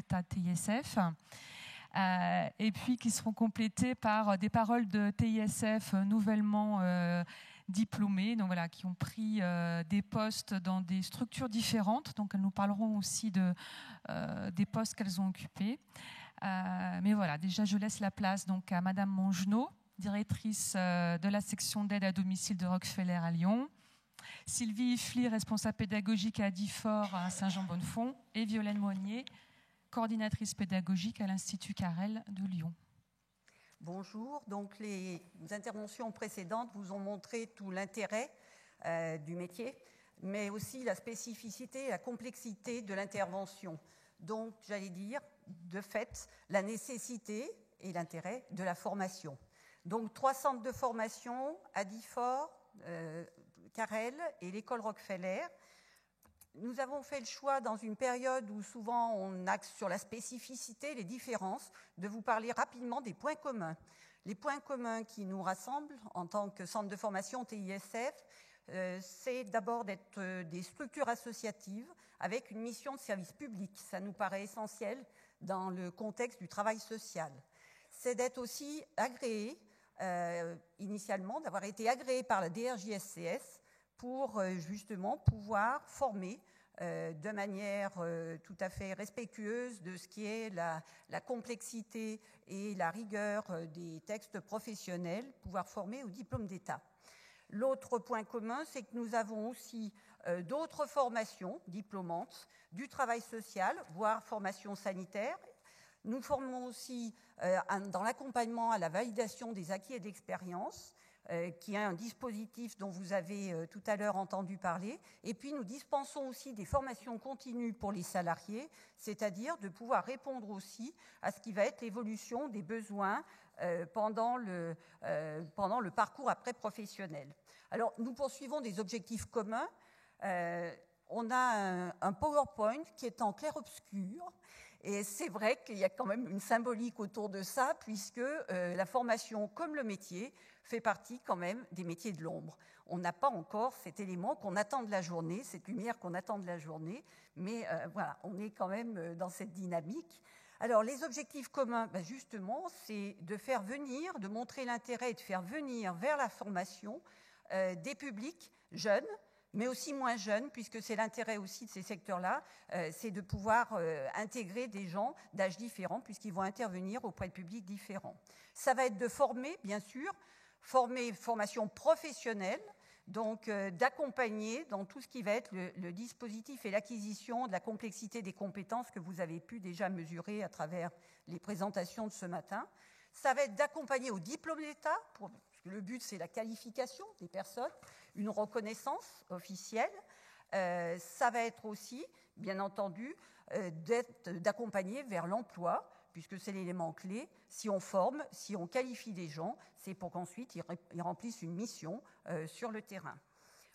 d'État TISF. Et puis qui seront complétées par des paroles de TISF nouvellement diplômées, donc voilà, qui ont pris des postes dans des structures différentes. Donc elles nous parleront aussi des postes qu'elles ont occupés. Mais voilà, déjà je laisse la place donc à Madame Mongenot, directrice de la section d'aide à domicile de Rockefeller à Lyon, Sylvie Ifli, responsable pédagogique à Adifort à Saint-Jean-Bonnefond, et Violaine Monnier, coordinatrice pédagogique à l'Institut Carrel de Lyon. Bonjour, donc les interventions précédentes vous ont montré tout l'intérêt du métier, mais aussi la spécificité et la complexité de l'intervention. Donc, j'allais dire, de fait, la nécessité et l'intérêt de la formation. Donc, 3 centres de formation, Adifort, Carrel et l'école Rockefeller. Nous avons fait le choix, dans une période où souvent on axe sur la spécificité, les différences, de vous parler rapidement des points communs. Les points communs qui nous rassemblent en tant que centre de formation TISF, c'est d'abord d'être des structures associatives avec une mission de service public. Ça nous paraît essentiel dans le contexte du travail social. C'est d'être aussi agréé, initialement, d'avoir été agréé par la DRJSCS pour justement pouvoir former de manière tout à fait respectueuse de ce qui est la complexité et la rigueur des textes professionnels, pouvoir former au diplôme d'État. L'autre point commun, c'est que nous avons aussi d'autres formations diplômantes, du travail social, voire formation sanitaire. Nous formons aussi dans l'accompagnement à la validation des acquis et d'expérience, qui est un dispositif dont vous avez tout à l'heure entendu parler. Et puis, nous dispensons aussi des formations continues pour les salariés, c'est-à-dire de pouvoir répondre aussi à ce qui va être l'évolution des besoins pendant le parcours après professionnel. Alors, nous poursuivons des objectifs communs. On a un PowerPoint qui est en clair-obscur. Et c'est vrai qu'il y a quand même une symbolique autour de ça, puisque la formation, comme le métier, fait partie quand même des métiers de l'ombre. On n'a pas encore cet élément qu'on attend de la journée, cette lumière qu'on attend de la journée, mais voilà, on est quand même dans cette dynamique. Alors, les objectifs communs, justement, c'est de faire venir, de montrer l'intérêt et de faire venir vers la formation des publics jeunes, mais aussi moins jeunes, puisque c'est l'intérêt aussi de ces secteurs-là, c'est de pouvoir intégrer des gens d'âges différents, puisqu'ils vont intervenir auprès de publics différents. Ça va être de former, bien sûr, formation professionnelle, donc d'accompagner dans tout ce qui va être le dispositif et l'acquisition de la complexité des compétences que vous avez pu déjà mesurer à travers les présentations de ce matin. Ça va être d'accompagner au diplôme d'État, parce que le but, c'est la qualification des personnes, une reconnaissance officielle. Ça va être aussi, bien entendu, d'accompagner vers l'emploi, puisque c'est l'élément clé. Si on forme, si on qualifie des gens, c'est pour qu'ensuite ils remplissent une mission sur le terrain.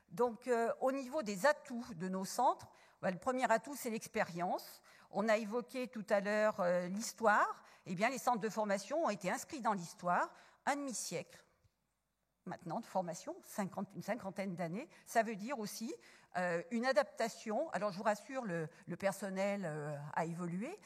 Donc, au niveau des atouts de nos centres, le premier atout, c'est l'expérience. On a évoqué tout à l'heure l'histoire. Eh bien, les centres de formation ont été inscrits dans l'histoire un demi-siècle maintenant de formation, une cinquantaine d'années. Ça veut dire aussi une adaptation. Alors, je vous rassure, le personnel a évolué,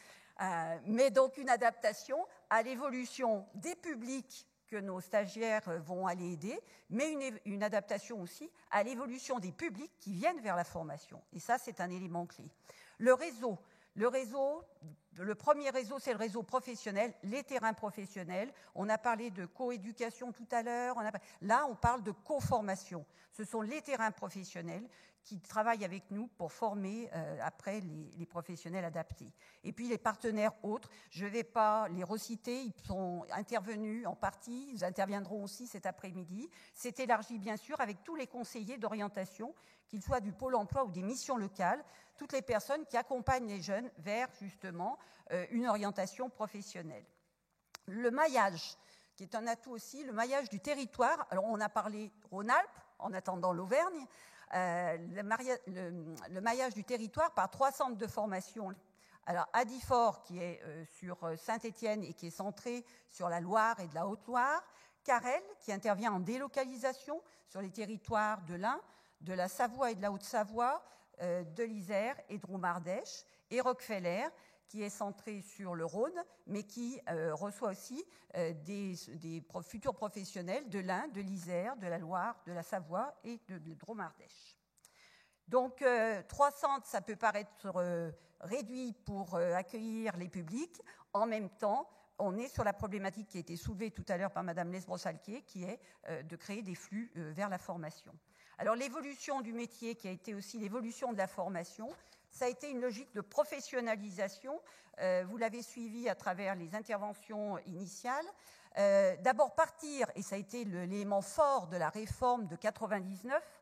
mais donc une adaptation à l'évolution des publics que nos stagiaires vont aller aider, mais une adaptation aussi à l'évolution des publics qui viennent vers la formation. Et ça, c'est un élément clé. Le réseau, le premier réseau, c'est le réseau professionnel, les terrains professionnels. On a parlé de coéducation tout à l'heure. Là, on parle de co-formation. Ce sont les terrains professionnels qui travaillent avec nous pour former après les professionnels adaptés. Et puis les partenaires autres, je ne vais pas les reciter, ils sont intervenus en partie, ils interviendront aussi cet après-midi. C'est élargi bien sûr avec tous les conseillers d'orientation, qu'ils soient du Pôle emploi ou des missions locales, toutes les personnes qui accompagnent les jeunes vers justement une orientation professionnelle. Le maillage, qui est un atout aussi, le maillage du territoire. Alors on a parlé Rhône-Alpes, en attendant l'Auvergne, le maillage du territoire par 3 centres de formation. Alors Adifort, qui est sur Saint-Étienne et qui est centré sur la Loire et de la Haute-Loire, Carrel, qui intervient en délocalisation sur les territoires de l'Ain, de la Savoie et de la Haute-Savoie, de l'Isère et de Dromardèche, et Rockefeller, qui est centré sur le Rhône, mais qui reçoit aussi des futurs professionnels de l'Ain, de l'Isère, de la Loire, de la Savoie et de Drôme-Ardèche. Donc, 3 centres, ça peut paraître réduit pour accueillir les publics. En même temps, on est sur la problématique qui a été soulevée tout à l'heure par Mme Lesbros-Salquet, qui est de créer des flux vers la formation. Alors, l'évolution du métier, qui a été aussi l'évolution de la formation, ça a été une logique de professionnalisation. Vous l'avez suivi à travers les interventions initiales. D'abord partir, et ça a été l'élément fort de la réforme de 1999,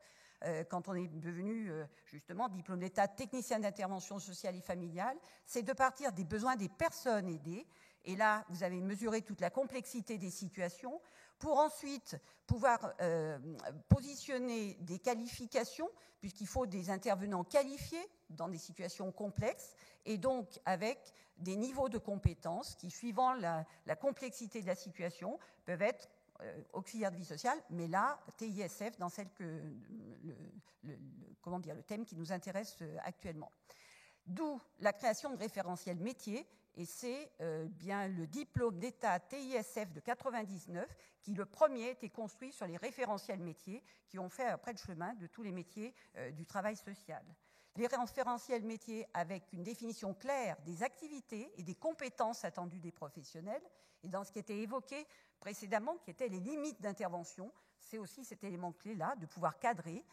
quand on est devenu justement diplôme d'État technicien d'intervention sociale et familiale, c'est de partir des besoins des personnes aidées. Et là, vous avez mesuré toute la complexité des situations pour ensuite pouvoir positionner des qualifications, puisqu'il faut des intervenants qualifiés dans des situations complexes, et donc avec des niveaux de compétences qui, suivant la complexité de la situation, peuvent être auxiliaire de vie sociale, mais là, TISF, dans celle que le thème qui nous intéresse actuellement. D'où la création de référentiels métiers, et c'est bien le diplôme d'État TISF de 1999 qui, le premier, était construit sur les référentiels métiers qui ont fait après le chemin de tous les métiers du travail social. Les référentiels métiers avec une définition claire des activités et des compétences attendues des professionnels, et dans ce qui était évoqué précédemment, qui étaient les limites d'intervention, c'est aussi cet élément clé-là, de pouvoir cadrer.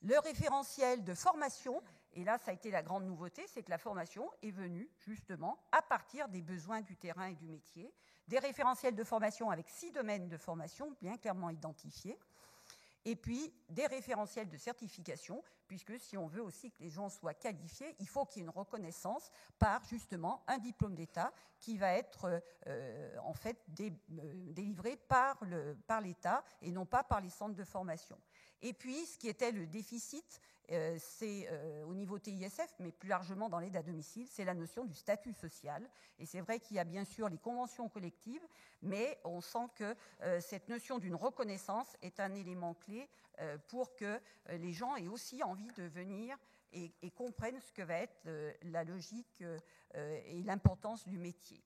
Le référentiel de formation, et là ça a été la grande nouveauté, c'est que la formation est venue justement à partir des besoins du terrain et du métier, des référentiels de formation avec 6 domaines de formation bien clairement identifiés, et puis des référentiels de certification, puisque si on veut aussi que les gens soient qualifiés, il faut qu'il y ait une reconnaissance par justement un diplôme d'État qui va être en fait délivré par l'État et non pas par les centres de formation. Et puis, ce qui était le déficit, c'est au niveau TISF, mais plus largement dans l'aide à domicile, c'est la notion du statut social. Et c'est vrai qu'il y a bien sûr les conventions collectives, mais on sent que cette notion d'une reconnaissance est un élément clé pour que les gens aient aussi envie de venir et comprennent ce que va être la logique et l'importance du métier.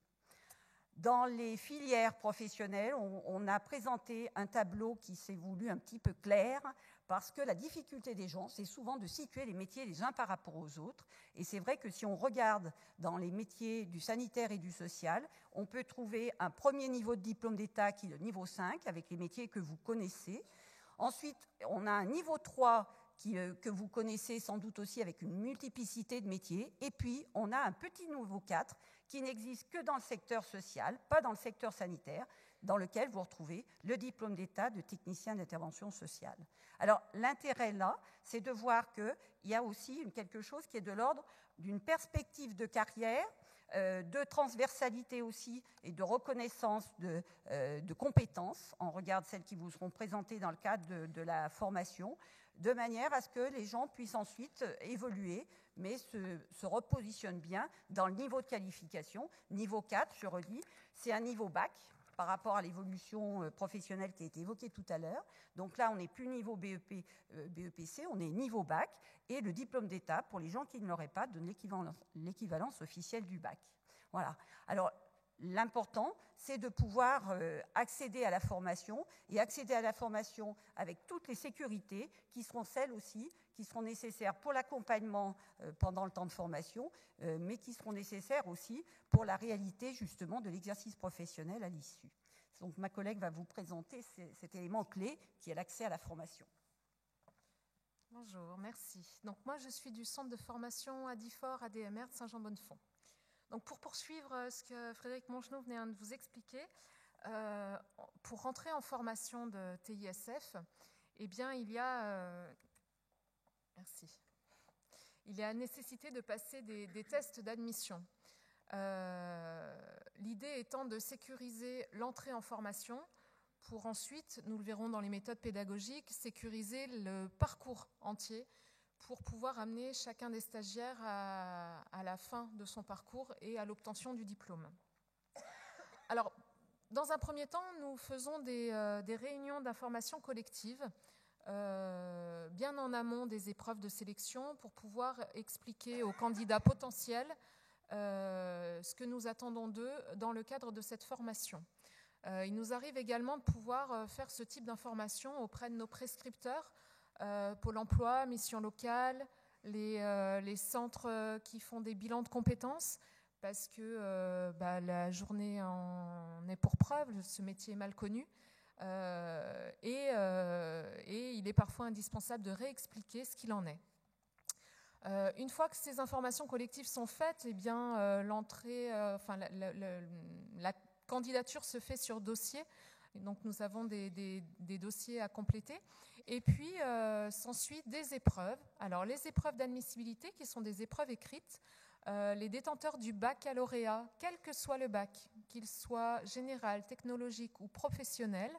Dans les filières professionnelles, on a présenté un tableau qui s'est voulu un petit peu clair, parce que la difficulté des gens, c'est souvent de situer les métiers les uns par rapport aux autres. Et c'est vrai que si on regarde dans les métiers du sanitaire et du social, on peut trouver un premier niveau de diplôme d'État qui est le niveau 5, avec les métiers que vous connaissez. Ensuite, on a un niveau 3 que vous connaissez sans doute aussi avec une multiplicité de métiers. Et puis, on a un petit niveau 4 qui n'existe que dans le secteur social, pas dans le secteur sanitaire, dans lequel vous retrouvez le diplôme d'État de technicien d'intervention sociale. Alors, l'intérêt là, c'est de voir qu'il y a aussi quelque chose qui est de l'ordre d'une perspective de carrière, de transversalité aussi et de reconnaissance de compétences. On regarde celles qui vous seront présentées dans le cadre de la formation, de manière à ce que les gens puissent ensuite évoluer, mais se repositionnent bien dans le niveau de qualification. Niveau 4, je redis, c'est un niveau bac par rapport à l'évolution professionnelle qui a été évoquée tout à l'heure. Donc là, on n'est plus niveau BEP, BEPC, on est niveau bac, et le diplôme d'État, pour les gens qui ne l'auraient pas, donne l'équivalence officielle du bac. Voilà. Alors, l'important, c'est de pouvoir accéder à la formation, et accéder à la formation avec toutes les sécurités qui seront celles aussi, qui seront nécessaires pour l'accompagnement pendant le temps de formation, mais qui seront nécessaires aussi pour la réalité justement de l'exercice professionnel à l'issue. Donc ma collègue va vous présenter cet élément clé qui est l'accès à la formation. Bonjour, merci. Donc moi je suis du centre de formation ADIFOR ADMR de Saint-Jean-Bonnefond. Donc pour poursuivre ce que Frédéric Mongenot venait de vous expliquer, pour rentrer en formation de TISF, eh bien il y a nécessité de passer des tests d'admission. L'idée étant de sécuriser l'entrée en formation pour ensuite, nous le verrons dans les méthodes pédagogiques, sécuriser le parcours entier pour pouvoir amener chacun des stagiaires à la fin de son parcours et à l'obtention du diplôme. Alors, dans un premier temps, nous faisons des réunions d'information collective bien en amont des épreuves de sélection pour pouvoir expliquer aux candidats potentiels ce que nous attendons d'eux dans le cadre de cette formation. Il nous arrive également de pouvoir faire ce type d'information auprès de nos prescripteurs, Pôle emploi, Mission locale, les centres qui font des bilans de compétences, parce que la journée en est pour preuve, ce métier est mal connu. Et il est parfois indispensable de réexpliquer ce qu'il en est. Une fois que ces informations collectives sont faites, eh bien, la candidature se fait sur dossier. Donc nous avons des dossiers à compléter. Et puis s'ensuit des épreuves. Alors les épreuves d'admissibilité, qui sont des épreuves écrites, les détenteurs du baccalauréat, quel que soit le bac, qu'il soit général, technologique ou professionnel,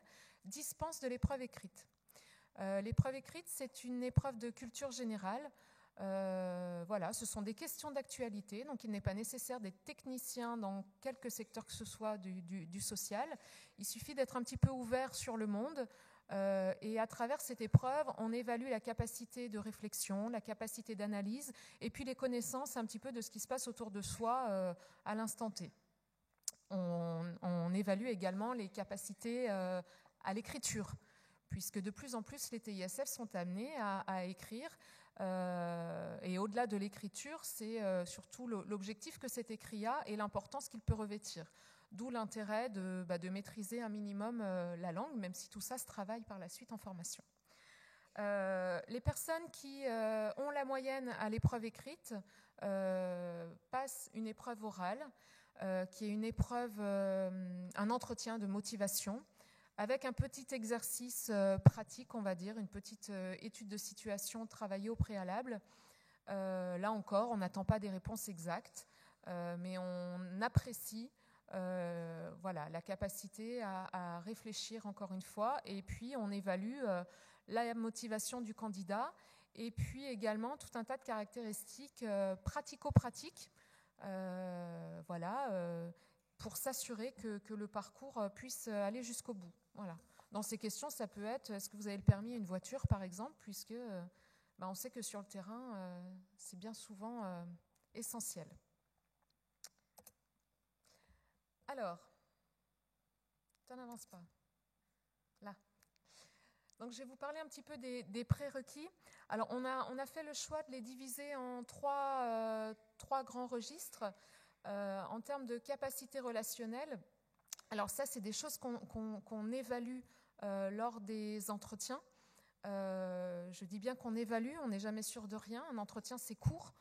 dispensent de l'épreuve écrite. L'épreuve écrite, c'est une épreuve de culture générale. Voilà, ce sont des questions d'actualité, donc il n'est pas nécessaire d'être technicien dans quelque secteur que ce soit du social. Il suffit d'être un petit peu ouvert sur le monde. Et à travers cette épreuve, on évalue la capacité de réflexion, la capacité d'analyse, et puis les connaissances un petit peu de ce qui se passe autour de soi à l'instant T. On évalue également les capacités à l'écriture, puisque de plus en plus les TISF sont amenés à écrire. Et au-delà de l'écriture, c'est surtout l'objectif que cet écrit a et l'importance qu'il peut revêtir. D'où l'intérêt de maîtriser un minimum la langue, même si tout ça se travaille par la suite en formation. Les personnes qui ont la moyenne à l'épreuve écrite passent une épreuve orale, qui est une épreuve, un entretien de motivation, avec un petit exercice pratique, on va dire, une petite étude de situation travaillée au préalable. Là encore, on n'attend pas des réponses exactes, mais on apprécie la capacité à réfléchir encore une fois, et puis on évalue la motivation du candidat, et puis également tout un tas de caractéristiques pratico-pratiques, pour s'assurer que le parcours puisse aller jusqu'au bout. Voilà. Dans ces questions, ça peut être, est-ce que vous avez le permis à une voiture, par exemple, puisque on sait que sur le terrain, c'est bien souvent essentiel. Alors, ça n'avance pas. Là. Donc, je vais vous parler un petit peu des prérequis. Alors, on a fait le choix de les diviser en trois grands registres. En termes de capacité relationnelle, alors ça, c'est des choses qu'on évalue lors des entretiens. Je dis bien qu'on évalue, on n'est jamais sûr de rien. Un entretien, c'est court,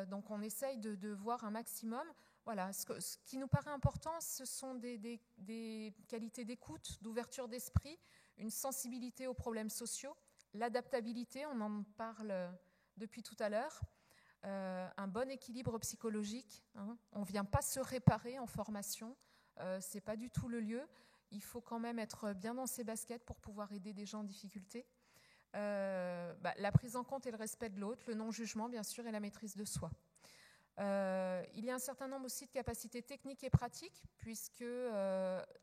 donc on essaye de voir un maximum. Voilà, ce qui nous paraît important, ce sont des qualités d'écoute, d'ouverture d'esprit, une sensibilité aux problèmes sociaux, l'adaptabilité, on en parle depuis tout à l'heure, un bon équilibre psychologique. On ne vient pas se réparer en formation, ce n'est pas du tout le lieu. Il faut quand même être bien dans ses baskets pour pouvoir aider des gens en difficulté. La prise en compte et le respect de l'autre, le non-jugement, bien sûr, et la maîtrise de soi. Il y a un certain nombre aussi de capacités techniques et pratiques, puisque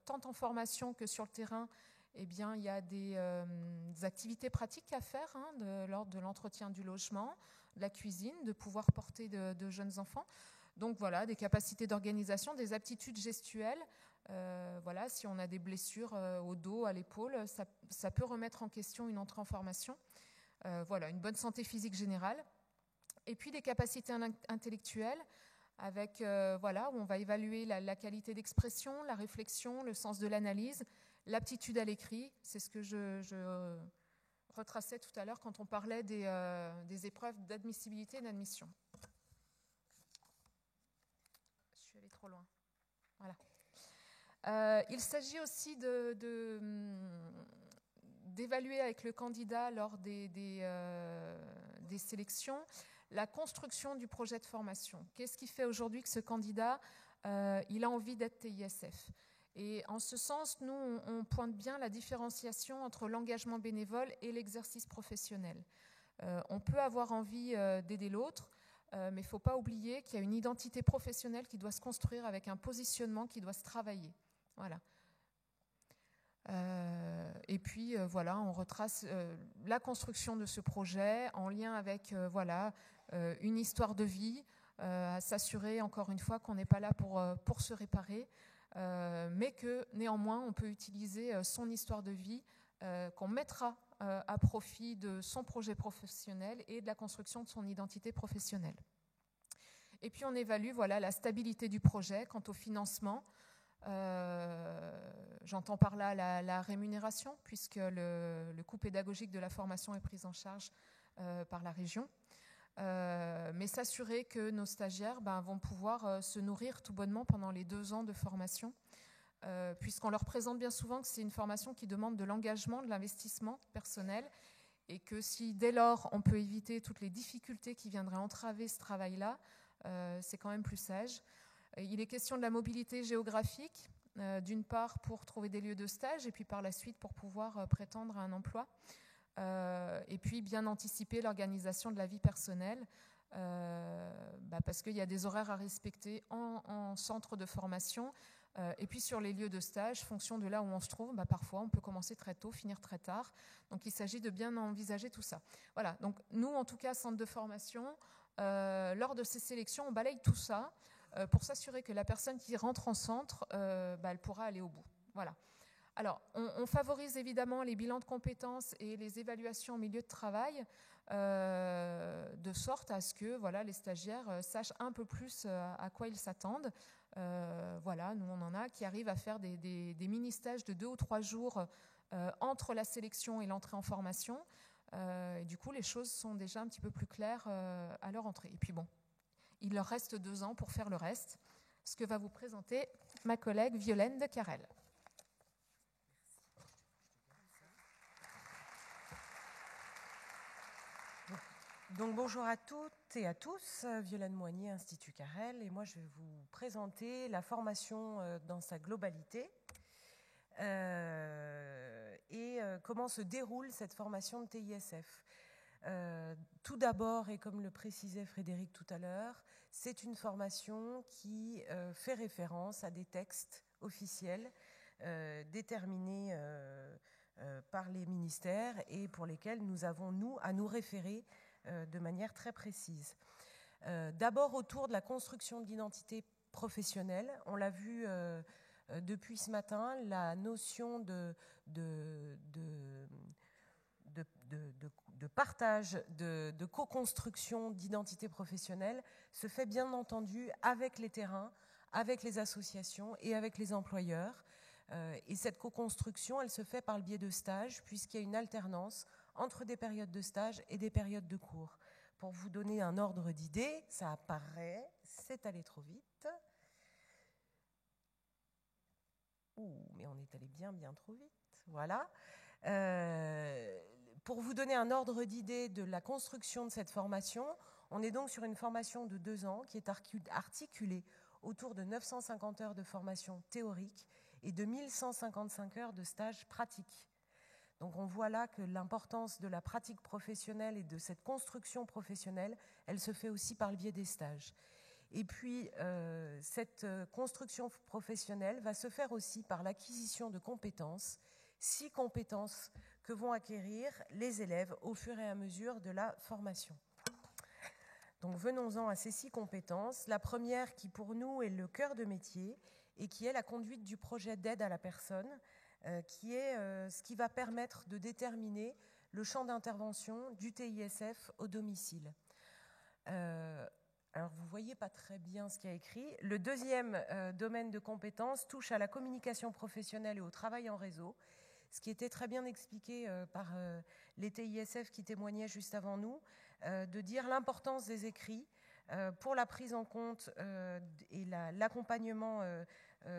tant en formation que sur le terrain, eh bien, il y a des activités pratiques à faire lors de l'entretien du logement, de la cuisine, de pouvoir porter de jeunes enfants. Donc voilà, des capacités d'organisation, des aptitudes gestuelles. Si on a des blessures au dos, à l'épaule, ça peut remettre en question une entrée en formation. Une bonne santé physique générale. Et puis des capacités intellectuelles, avec où on va évaluer la qualité d'expression, la réflexion, le sens de l'analyse, l'aptitude à l'écrit. C'est ce que je retraçais tout à l'heure quand on parlait des épreuves d'admissibilité et d'admission. Je suis allée trop loin. Voilà. Il s'agit aussi d'évaluer avec le candidat lors des sélections la construction du projet de formation. Qu'est-ce qui fait aujourd'hui que ce candidat il a envie d'être TISF? Et en ce sens, nous, on pointe bien la différenciation entre l'engagement bénévole et l'exercice professionnel. On peut avoir envie d'aider l'autre, mais il ne faut pas oublier qu'il y a une identité professionnelle qui doit se construire avec un positionnement qui doit se travailler. Voilà. Et puis, on retrace la construction de ce projet en lien avec une histoire de vie, à s'assurer encore une fois qu'on n'est pas là pour se réparer, mais que néanmoins on peut utiliser son histoire de vie qu'on mettra à profit de son projet professionnel et de la construction de son identité professionnelle. Et puis on évalue la stabilité du projet quant au financement. J'entends par là la rémunération, puisque le coût pédagogique de la formation est pris en charge par la région. Mais s'assurer que nos stagiaires vont pouvoir se nourrir tout bonnement pendant les 2 ans de formation, puisqu'on leur présente bien souvent que c'est une formation qui demande de l'engagement, de l'investissement personnel, et que si dès lors on peut éviter toutes les difficultés qui viendraient entraver ce travail-là, c'est quand même plus sage. Il est question de la mobilité géographique, d'une part pour trouver des lieux de stage, et puis par la suite pour pouvoir prétendre à un emploi. Et puis bien anticiper l'organisation de la vie personnelle, parce qu'il y a des horaires à respecter en centre de formation, et puis sur les lieux de stage, fonction de là où on se trouve, parfois on peut commencer très tôt, finir très tard, donc il s'agit de bien envisager tout ça. Voilà, donc nous en tout cas, centre de formation, lors de ces sélections, on balaye tout ça pour s'assurer que la personne qui rentre en centre, elle pourra aller au bout. Voilà. Alors, on favorise évidemment les bilans de compétences et les évaluations au milieu de travail, de sorte à ce que les stagiaires sachent un peu plus à quoi ils s'attendent. Nous, on en a qui arrivent à faire des mini-stages de 2 ou 3 jours entre la sélection et l'entrée en formation. Et du coup, les choses sont déjà un petit peu plus claires à leur entrée. Et puis bon, il leur reste 2 ans pour faire le reste, ce que va vous présenter ma collègue Violaine de Carrel. Donc bonjour à toutes et à tous, Violaine Moignier, Institut Carrel, et moi je vais vous présenter la formation dans sa globalité et comment se déroule cette formation de TISF. Tout d'abord, et comme le précisait Frédéric tout à l'heure, c'est une formation qui fait référence à des textes officiels déterminés par les ministères et pour lesquels nous avons, nous, à nous référer de manière très précise. D'abord, autour de la construction de l'identité professionnelle, on l'a vu depuis ce matin, la notion de partage, de co-construction d'identité professionnelle se fait bien entendu avec les terrains, avec les associations et avec les employeurs. Et cette co-construction, elle se fait par le biais de stages, puisqu'il y a une alternance entre des périodes de stage et des périodes de cours. Pour vous donner un ordre d'idée, ça apparaît, c'est allé trop vite. Mais on est allé bien trop vite. Voilà. Pour vous donner un ordre d'idée de la construction de cette formation, on est donc sur une formation de 2 ans qui est articulée autour de 950 heures de formation théorique et de 1155 heures de stage pratique. Donc on voit là que l'importance de la pratique professionnelle et de cette construction professionnelle, elle se fait aussi par le biais des stages. Et puis cette construction professionnelle va se faire aussi par l'acquisition de compétences, 6 compétences que vont acquérir les élèves au fur et à mesure de la formation. Donc venons-en à ces 6 compétences. La première qui pour nous est le cœur de métier et qui est la conduite du projet d'aide à la personne, qui est ce qui va permettre de déterminer le champ d'intervention du TISF au domicile. Alors vous ne voyez pas très bien ce qu'il y a écrit. Le deuxième domaine de compétences touche à la communication professionnelle et au travail en réseau, ce qui était très bien expliqué par les TISF qui témoignaient juste avant nous, de dire l'importance des écrits pour la prise en compte et l'accompagnement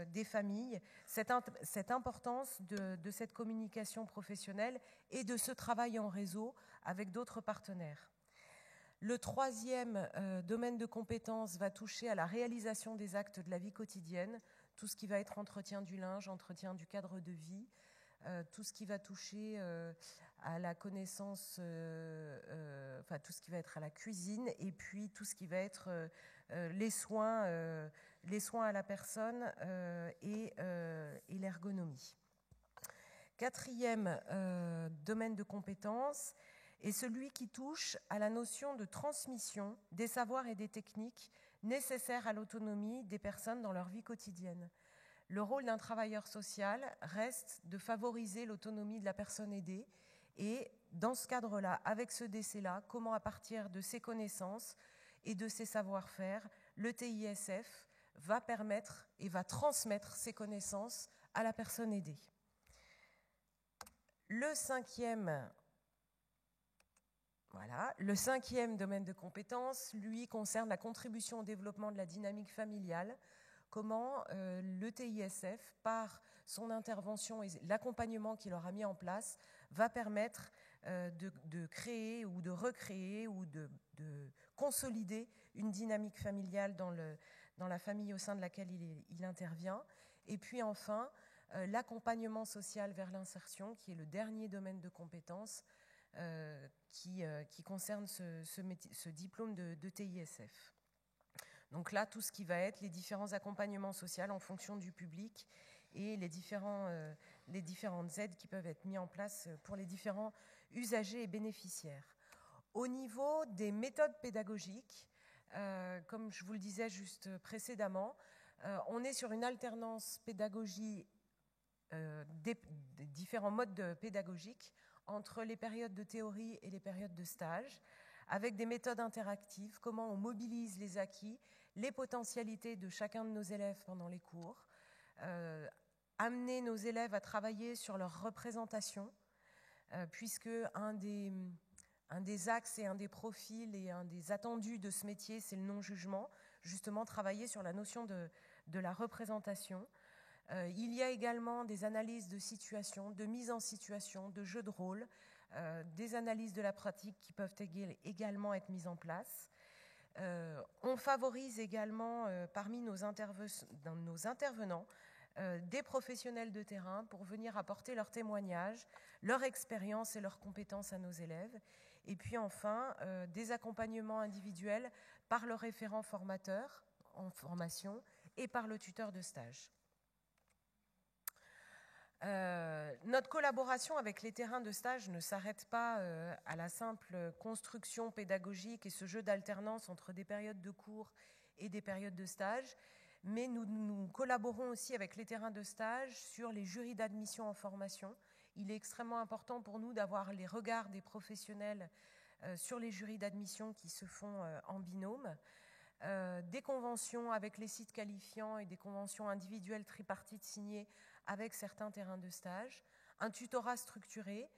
des familles, cette importance de cette communication professionnelle et de ce travail en réseau avec d'autres partenaires. Le troisième domaine de compétences va toucher à la réalisation des actes de la vie quotidienne, tout ce qui va être entretien du linge, entretien du cadre de vie, tout ce qui va toucher à la connaissance, tout ce qui va être à la cuisine, et puis tout ce qui va être les soins à la personne et l'ergonomie. Quatrième domaine de compétences est celui qui touche à la notion de transmission des savoirs et des techniques nécessaires à l'autonomie des personnes dans leur vie quotidienne. Le rôle d'un travailleur social reste de favoriser l'autonomie de la personne aidée et dans ce cadre-là, avec ce décès-là, comment à partir de ses connaissances et de ses savoir-faire, le TISF va permettre et va transmettre ses connaissances à la personne aidée. Le cinquième domaine de compétences, lui, concerne la contribution au développement de la dynamique familiale. Comment le TISF, par son intervention et l'accompagnement qu'il aura mis en place, va permettre de créer ou de recréer ou de consolider une dynamique familiale dans la famille au sein de laquelle il intervient. Et puis enfin, l'accompagnement social vers l'insertion, qui est le dernier domaine de compétences qui concerne ce diplôme de TISF. Donc là, tout ce qui va être les différents accompagnements sociaux en fonction du public et les différentes aides qui peuvent être mises en place pour les différents usagers et bénéficiaires. Au niveau des méthodes pédagogiques, comme je vous le disais juste précédemment, on est sur une alternance pédagogie des différents modes pédagogiques entre les périodes de théorie et les périodes de stage, avec des méthodes interactives, comment on mobilise les acquis, les potentialités de chacun de nos élèves pendant les cours, amener nos élèves à travailler sur leur représentation, puisque un des axes et un des profils et un des attendus de ce métier, c'est le non-jugement, justement travailler sur la notion de la représentation. Il y a également des analyses de situation, de mise en situation, de jeux de rôle, des analyses de la pratique qui peuvent également être mises en place. On favorise également parmi nos intervenants des professionnels de terrain pour venir apporter leurs témoignages, leur expérience et leurs compétences à nos élèves. Et puis enfin, des accompagnements individuels par le référent formateur en formation et par le tuteur de stage. Notre collaboration avec les terrains de stage ne s'arrête pas à la simple construction pédagogique et ce jeu d'alternance entre des périodes de cours et des périodes de stage, mais nous collaborons aussi avec les terrains de stage sur les jurys d'admission en formation. Il est extrêmement important pour nous d'avoir les regards des professionnels sur les jurys d'admission qui se font en binôme. Des conventions avec les sites qualifiants et des conventions individuelles tripartites signées avec certains terrains de stage, un tutorat structuré,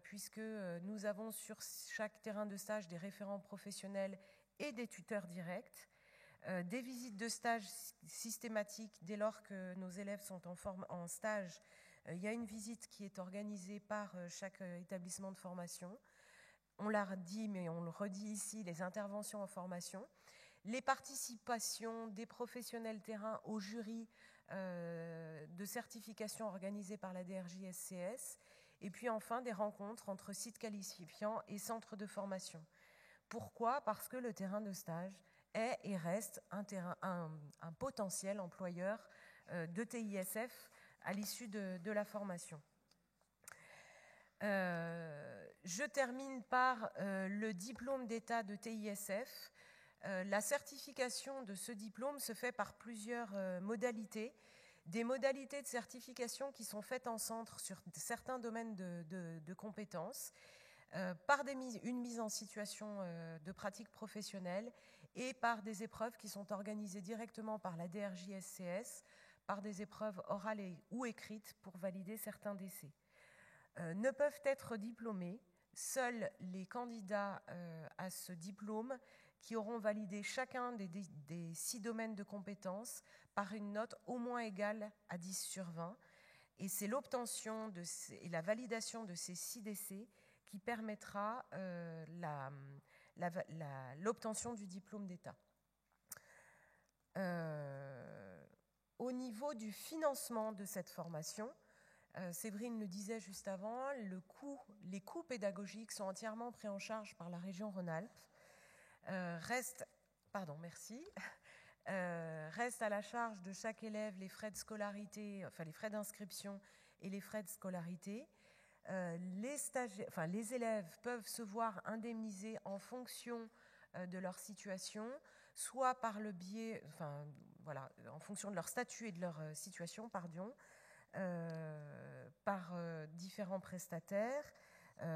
puisque nous avons sur chaque terrain de stage des référents professionnels et des tuteurs directs, des visites de stage systématiques dès lors que nos élèves sont en stage. Il y a une visite qui est organisée par chaque établissement de formation. On l'a dit, mais on le redit ici, les interventions en formation. Les participations des professionnels terrain au jury de certification organisées par la DRJSCS, et puis enfin des rencontres entre sites qualifiants et centres de formation. Pourquoi ? Parce que le terrain de stage est et reste un potentiel employeur de TISF à l'issue de la formation. Je termine par le diplôme d'État de TISF. La certification de ce diplôme se fait par plusieurs modalités. Des modalités de certification qui sont faites en centre sur certains domaines de compétences, par une mise en situation de pratique professionnelle et par des épreuves qui sont organisées directement par la DRJSCS, par des épreuves orales ou écrites pour valider certains décès. Ne peuvent être diplômés seuls les candidats à ce diplôme qui auront validé chacun des 6 domaines de compétences par une note au moins égale à 10 sur 20. Et c'est l'obtention et la validation de ces 6 décès qui permettra l'obtention du diplôme d'État. Au niveau du financement de cette formation, Séverine le disait juste avant, les coûts pédagogiques sont entièrement pris en charge par la région Rhône-Alpes. Reste à la charge de chaque élève les frais de scolarité, enfin les frais d'inscription et les frais de scolarité. Les élèves peuvent se voir indemnisés en fonction de leur situation, soit par le biais, enfin voilà, en fonction de leur statut et de leur situation, par différents prestataires,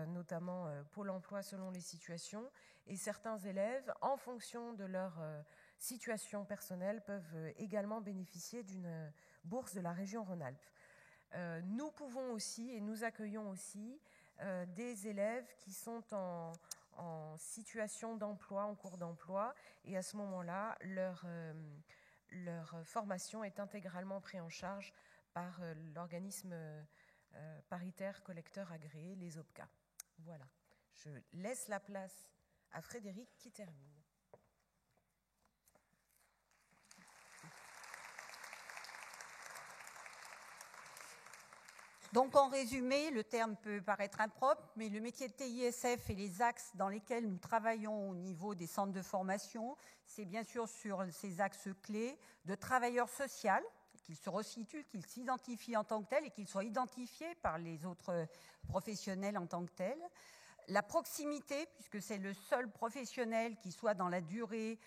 notamment Pôle emploi selon les situations, et certains élèves, en fonction de leur situation personnelle, peuvent également bénéficier d'une bourse de la région Rhône-Alpes. Nous pouvons aussi, et nous accueillons aussi, des élèves qui sont en situation d'emploi, en cours d'emploi, et à ce moment-là, leur formation est intégralement prise en charge par l'organisme paritaire collecteur agréé, les OPCA. Voilà. Je laisse la place à Frédéric qui termine. Donc en résumé, le terme peut paraître impropre, mais le métier de TISF et les axes dans lesquels nous travaillons au niveau des centres de formation, c'est bien sûr sur ces axes clés de travailleur social, qu'il se resitue, qu'il s'identifie en tant que tel et qu'il soit identifié par les autres professionnels en tant que tel. La proximité, puisque c'est le seul professionnel qui soit dans la durée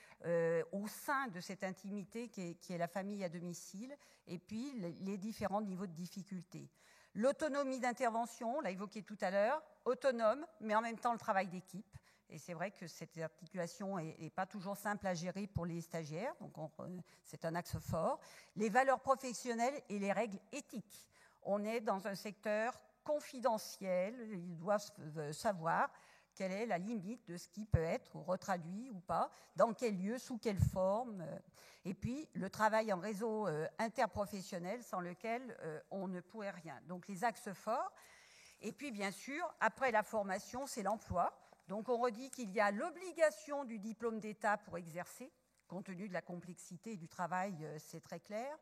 au sein de cette intimité qui est la famille à domicile, et puis les différents niveaux de difficulté. L'autonomie d'intervention, on l'a évoqué tout à l'heure, autonome, mais en même temps le travail d'équipe. Et c'est vrai que cette articulation n'est pas toujours simple à gérer pour les stagiaires, donc c'est un axe fort. Les valeurs professionnelles et les règles éthiques. On est dans un secteur confidentiel, ils doivent savoir quelle est la limite de ce qui peut être retraduit ou pas, dans quel lieu, sous quelle forme. Et puis, le travail en réseau interprofessionnel sans lequel on ne pourrait rien. Donc, les axes forts. Et puis, bien sûr, après la formation, c'est l'emploi. Donc, on redit qu'il y a l'obligation du diplôme d'État pour exercer, compte tenu de la complexité du travail, c'est très clair.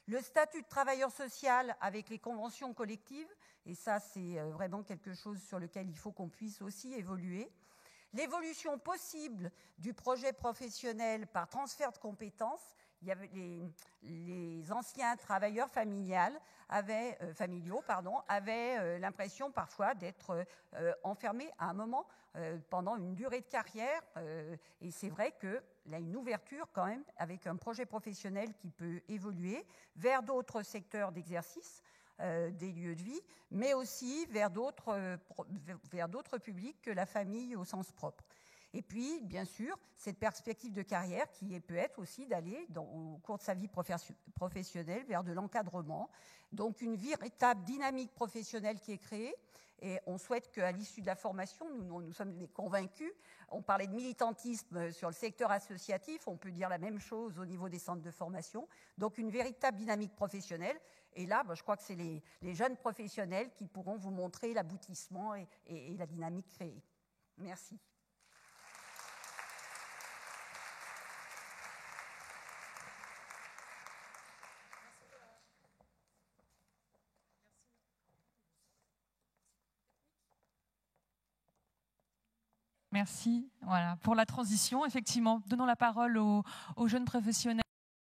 Le statut de travailleur social avec les conventions collectives, et ça, c'est vraiment quelque chose sur lequel il faut qu'on puisse aussi évoluer. L'évolution possible du projet professionnel par transfert de compétences. Il y avait les anciens travailleurs familiaux avaient l'impression parfois d'être enfermés à un moment pendant une durée de carrière. Et c'est vrai qu'il y a une ouverture quand même avec un projet professionnel qui peut évoluer vers d'autres secteurs d'exercice, des lieux de vie, mais aussi vers d'autres publics que la famille au sens propre. Et puis, bien sûr, cette perspective de carrière qui peut être aussi d'aller, au cours de sa vie professionnelle, vers de l'encadrement. Donc, une véritable dynamique professionnelle qui est créée. Et on souhaite qu'à l'issue de la formation, nous sommes convaincus, on parlait de militantisme sur le secteur associatif, on peut dire la même chose au niveau des centres de formation. Donc, une véritable dynamique professionnelle. Et là, je crois que c'est les jeunes professionnels qui pourront vous montrer l'aboutissement et la dynamique créée. Merci. Merci. Voilà. Pour la transition, effectivement, donnons la parole aux jeunes professionnels.